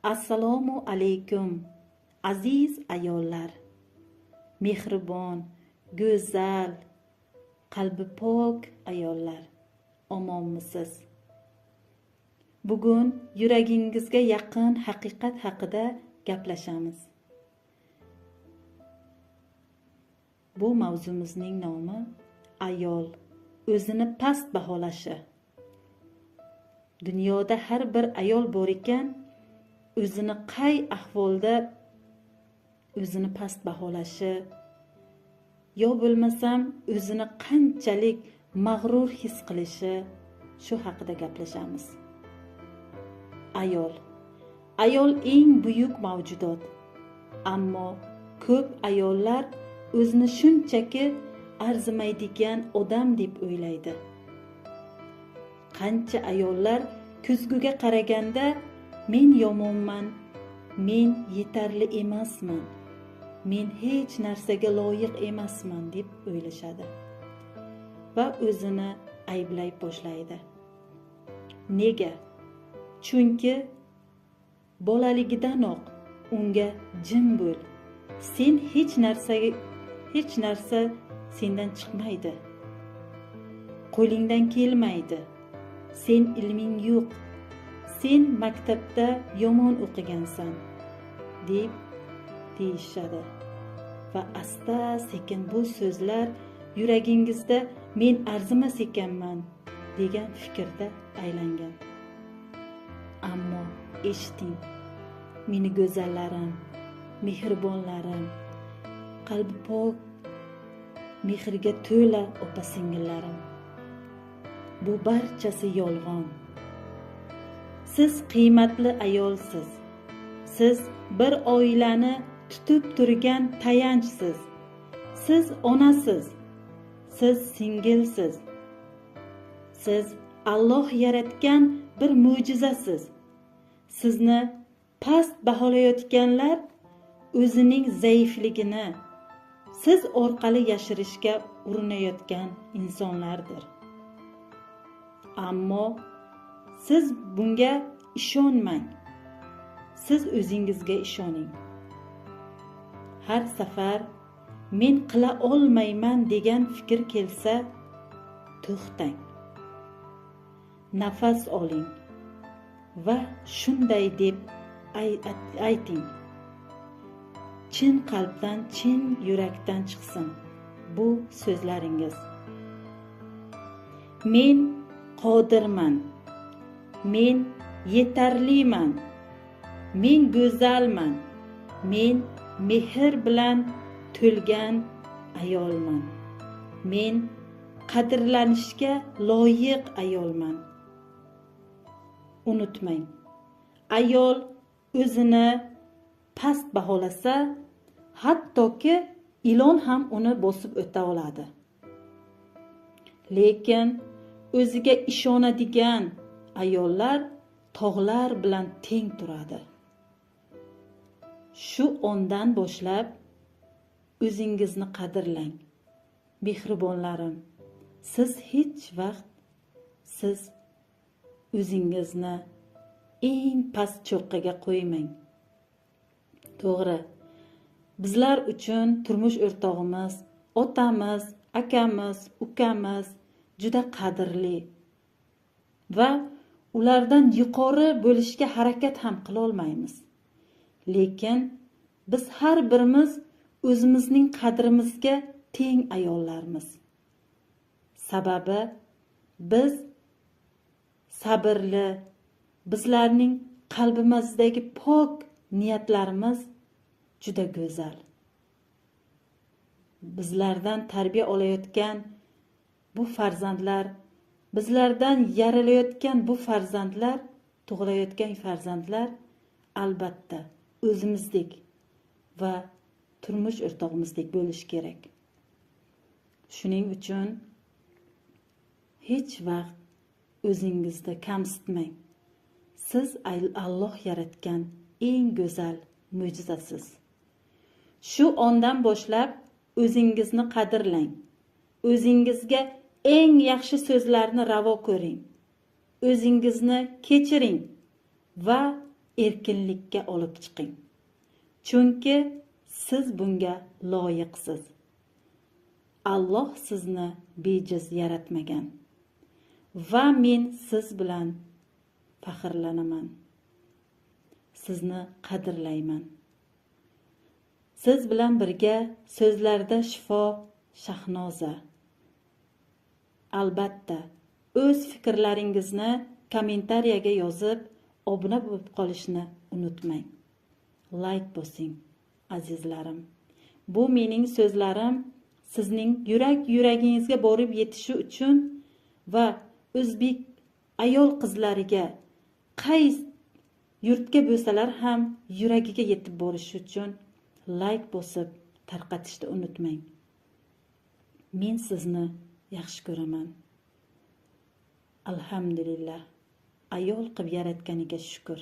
Assalomu alaykum aziz ayollar, mehribon, go'zal, qalbi pok ayollar, omonmisiz? Bugun yuragingizga yaqin haqiqat haqida gaplashamiz. Bu mavzumizning nomi ayol o'zini past baholashi. Dunyoda har bir ayol bor ekan, o'zini qay ahvolda o'zini past baholashi yo bo'lmasam o'zini qanchalik mag'rur his qilishi, shu haqida gaplashamiz. Ayol eng buyuk mavjudot. Ammo ko'p ayollar o'zini shunchaki arzimaydigan odam deb o'ylaydi. Qancha ayollar ko'zguga qaraganda men yomonman, men yetarli emasman, men hech narsaga loyiq emasman deb o'ylashadi va o'zini ayblay boshlaydi. Nega? Chunki bolaligidanoq unga jim bo'l, sen hech narsa sendan chiqmaydi, qo'lingdan kelmaydi, sen ilming yo'q, sen maktabda yomon o'qigansan deb deyishadi. Va asta sekin bu so'zlar yuragingizda men arzimas ekanman degan fikrda aylangan. Ammo eshiting, meni go'zallarim, mehribonlarim, qalbi pok, mehrga to'la opa-singillarim. Bu barchasi yolg'on. Siz qiymatli ayolsiz. Siz bir oilani tutib turgan tayanchsiz. Siz onasiz. Siz singilsiz. Siz Alloh yaratgan bir mo'jizasiz. Sizni past baholayotganlar o'zining zaifligini siz orqali yashirishga urinayotgan insonlardir. Ammo siz bunga ishonmang. Siz o'zingizga ishoning. Har safar men qila olmayman degan fikr kelsa, to'xtang. Nafas oling va shunday deb ayting. Chin qalbdan, chin yurakdan chiqsin bu so'zlaringiz. Men qodirman. Men yetarliman. Men go'zalman. Men mehr bilan to'lgan ayolman. Men qadrlanishga loyiq ayolman. Unutmang, ayol o'zini past baholasa, hattoki ilon ham uni bosib o'ta oladi. Lekin o'ziga ishonadigan ayollar tog'lar bilan teng turadi. Shu ondan boshlab o'zingizni qadrlang. Mehribonlarim, siz hech vaqt o'zingizni eng past cho'qqiga qo'ymang. To'g'ri, bizlar uchun turmush o'rtog'imiz, otamiz, akamiz, ukamiz juda qadrli va ulardan yuqori bo'lishga harakat ham qila olmaymiz. Lekin biz har birimiz o'zimizning qadrimizga teng ayollarmiz. Sababi biz sabrli, bizlarning qalbimizdagi pok niyatlarimiz juda go'zal. Bizlardan tarbiya olayotgan bu farzandlar, bizlardan yaralayotgan bu farzandlar, tug'ilayotgan farzandlar albatta o'zimizdek va turmush o'rtog'imizdek bo'lishi kerak. Shuning uchun hech vaqt o'zingizni kamsitmang. Siz Alloh yaratgan eng go'zal mo'jizasiz. Shu ondan boshlab o'zingizni qadrlang. O'zingizga eng yaxshi so'zlarni ravo ko'ring. O'zingizni kechiring va erkinlikka olib chiqing. Chunki siz bunga loyiqsiz. Alloh sizni bejiz yaratmagan. Va men siz bilan faxrlanaman. Sizni qadrlayman. Siz bilan birga so'zlarda shifo, Shahnoza. Albatta, o'z fikrlaringizni kommentariyaga yozib, obuna bo'lib qolishni unutmang. Like bosing, azizlarim. Bu mening so'zlarim sizning yuragingizga borib yetishi uchun va o'zbek ayol qizlariga qaysi yurtga bo'lsalar ham yuragiga yetib borishi uchun like bosib tarqatishni unutmang. Men sizni yaxshi ko'raman. Alhamdulillah. Ayol qilib yaratganiga shukr.